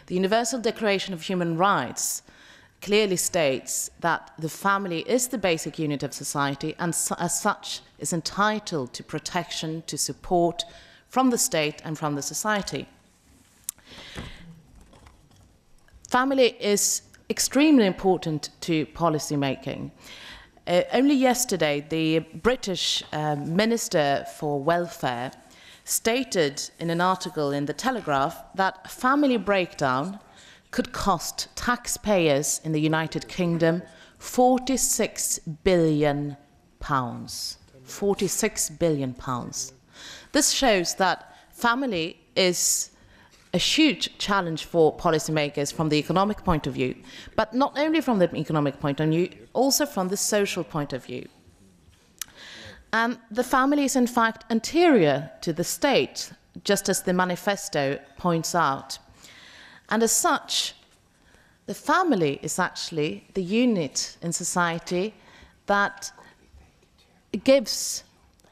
The Universal Declaration of Human Rights clearly states that the family is the basic unit of society and as such is entitled to protection, to support from the state and from the society. Family is extremely important to policy making. Only yesterday, the British Minister for Welfare stated in an article in The Telegraph that family breakdown could cost taxpayers in the United Kingdom £46 billion. £46 billion. This shows that family is a huge challenge for policymakers from the economic point of view, but not only from the economic point of view, also from the social point of view. And the family is in fact anterior to the state, just as the manifesto points out. And as such, the family is actually the unit in society that gives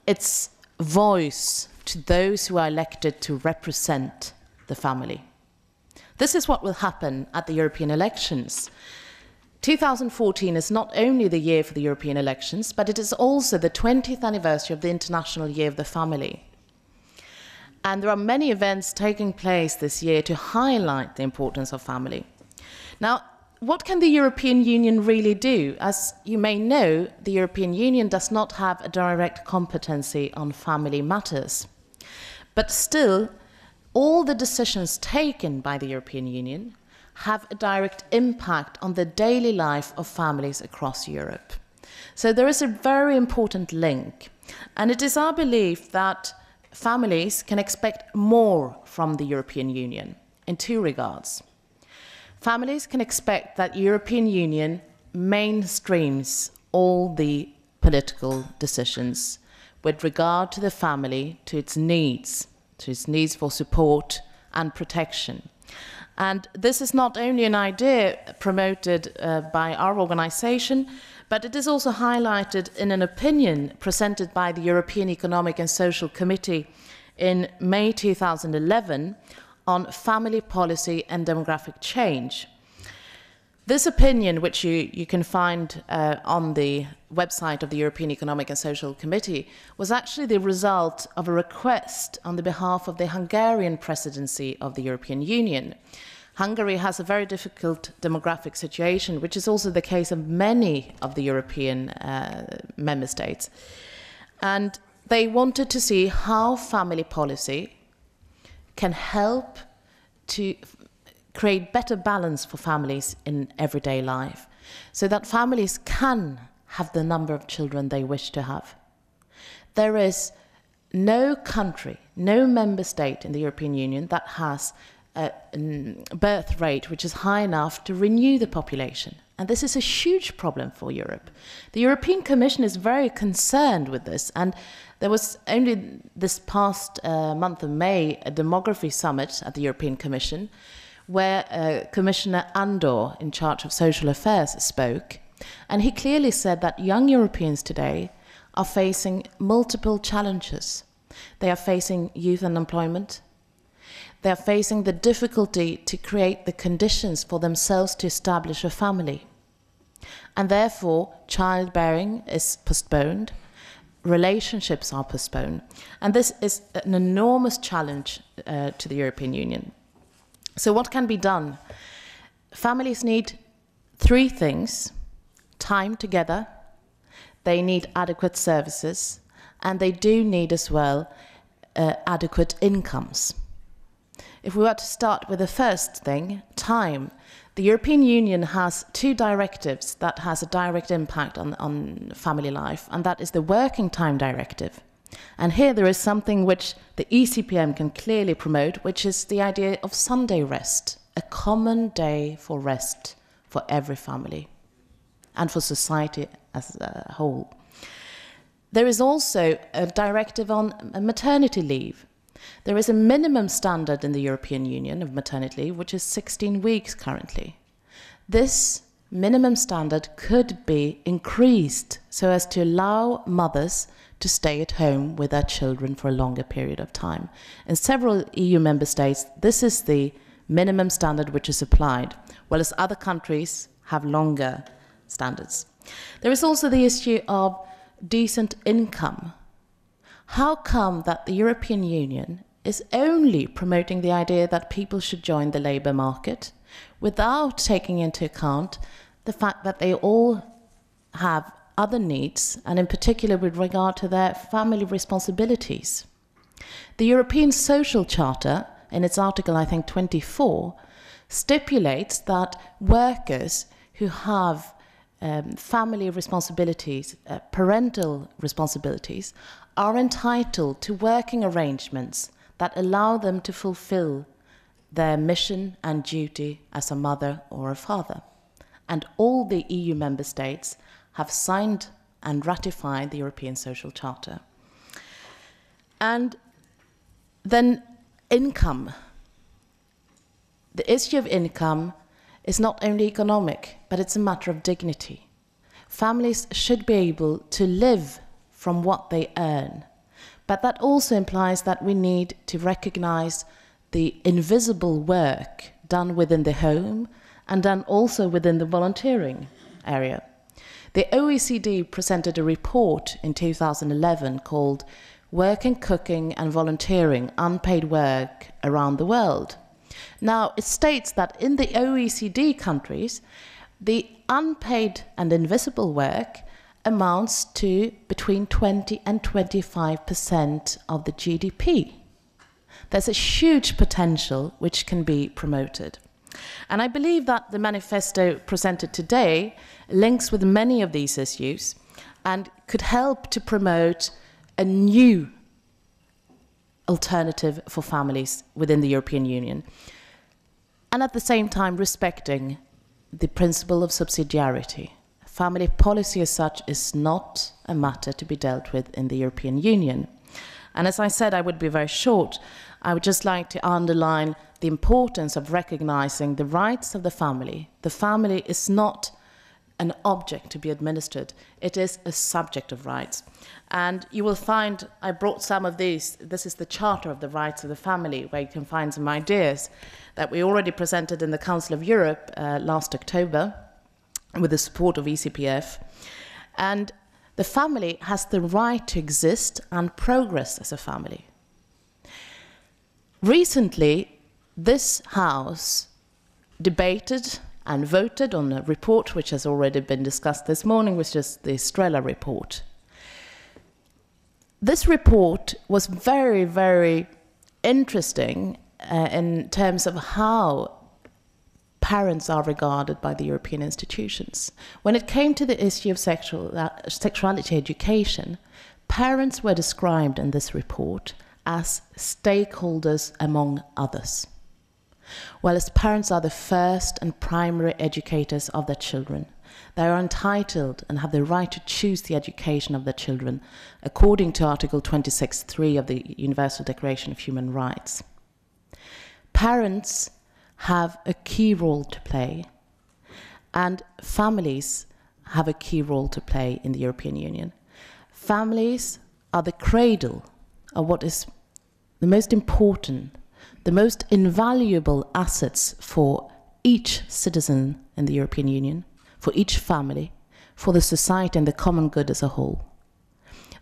its voice to those who are elected to represent the family. This is what will happen at the European elections. 2014 is not only the year for the European elections, but it is also the 20th anniversary of the International Year of the Family. And there are many events taking place this year to highlight the importance of family. Now, what can the European Union really do? As you may know, the European Union does not have a direct competency on family matters. But still, all the decisions taken by the European Union have a direct impact on the daily life of families across Europe. So there is a very important link. And it is our belief that families can expect more from the European Union in two regards. Families can expect that the European Union mainstreams all the political decisions with regard to the family, to its needs for support and protection. And this is not only an idea promoted by our organization, but it is also highlighted in an opinion presented by the European Economic and Social Committee in May 2011 on family policy and demographic change. This opinion, which you can find on the website of the European Economic and Social Committee, was actually the result of a request on the behalf of the Hungarian presidency of the European Union. Hungary has a very difficult demographic situation, which is also the case of many of the European member states. And they wanted to see how family policy can help to create better balance for families in everyday life, so that families can have the number of children they wish to have. There is no country, no member state in the European Union that has a birth rate which is high enough to renew the population. And this is a huge problem for Europe. The European Commission is very concerned with this, and there was only this past month of May a demography summit at the European Commission where Commissioner Andor, in charge of social affairs, spoke, and he clearly said that young Europeans today are facing multiple challenges. They are facing youth unemployment. They are facing the difficulty to create the conditions for themselves to establish a family. And therefore, childbearing is postponed, relationships are postponed. And this is an enormous challenge to the European Union. So what can be done? Families need three things: time together, they need adequate services, and they do need as well adequate incomes. If we were to start with the first thing, time, the European Union has two directives that has a direct impact on family life, and that is the Working Time Directive. And here there is something which the ECPM can clearly promote, which is the idea of Sunday rest, a common day for rest for every family and for society as a whole. There is also a directive on maternity leave. There is a minimum standard in the European Union of maternity leave, which is 16 weeks currently. This minimum standard could be increased so as to allow mothers to stay at home with their children for a longer period of time. In several EU member states, this is the minimum standard which is applied, whereas other countries have longer standards. There is also the issue of decent income. How come that the European Union is only promoting the idea that people should join the labour market without taking into account the fact that they all have other needs, and in particular with regard to their family responsibilities? The European Social Charter, in its article, I think 24, stipulates that workers who have family responsibilities, parental responsibilities, are entitled to working arrangements that allow them to fulfill their mission and duty as a mother or a father. And all the EU member states have signed and ratified the European Social Charter. And then income. The issue of income is not only economic, but it's a matter of dignity. Families should be able to live from what they earn. But that also implies that we need to recognize the invisible work done within the home and done also within the volunteering area. The OECD presented a report in 2011 called Working, Cooking and Volunteering, Unpaid Work Around the World. Now, it states that in the OECD countries, the unpaid and invisible work amounts to between 20 and 25% of the GDP. There's a huge potential which can be promoted. And I believe that the manifesto presented today links with many of these issues and could help to promote a new alternative for families within the European Union, and at the same time respecting the principle of subsidiarity. Family policy as such is not a matter to be dealt with in the European Union. And as I said, I would be very short. I would just like to underline the importance of recognizing the rights of the family. The family is not an object to be administered. It is a subject of rights. And you will find, I brought some of these. This is the Charter of the Rights of the Family, where you can find some ideas that we already presented in the Council of Europe last October with the support of ECPF. And the family has the right to exist and progress as a family. Recently, this House debated and voted on a report which has already been discussed this morning, which is the Estrella report. This report was very, very interesting in terms of how parents are regarded by the European institutions. When it came to the issue of sexuality education, parents were described in this report as stakeholders among others. Whereas parents are the first and primary educators of their children. They are entitled and have the right to choose the education of their children, according to Article 26.3 of the Universal Declaration of Human Rights. Parents have a key role to play, and families have a key role to play in the European Union. Families are the cradle of what is the most important, the most invaluable assets for each citizen in the European Union, for each family, for the society and the common good as a whole.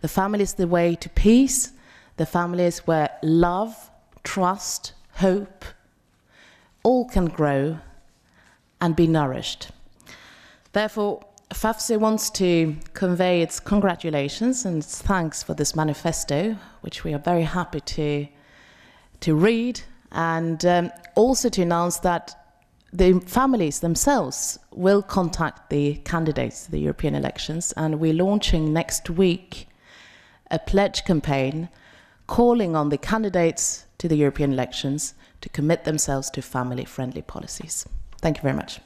The family is the way to peace. The family is where love, trust, hope, all can grow and be nourished. Therefore, FAFSE wants to convey its congratulations and its thanks for this manifesto, which we are very happy to read, and also to announce that the families themselves will contact the candidates to the European elections, and we're launching next week a pledge campaign calling on the candidates to the European elections to commit themselves to family-friendly policies. Thank you very much.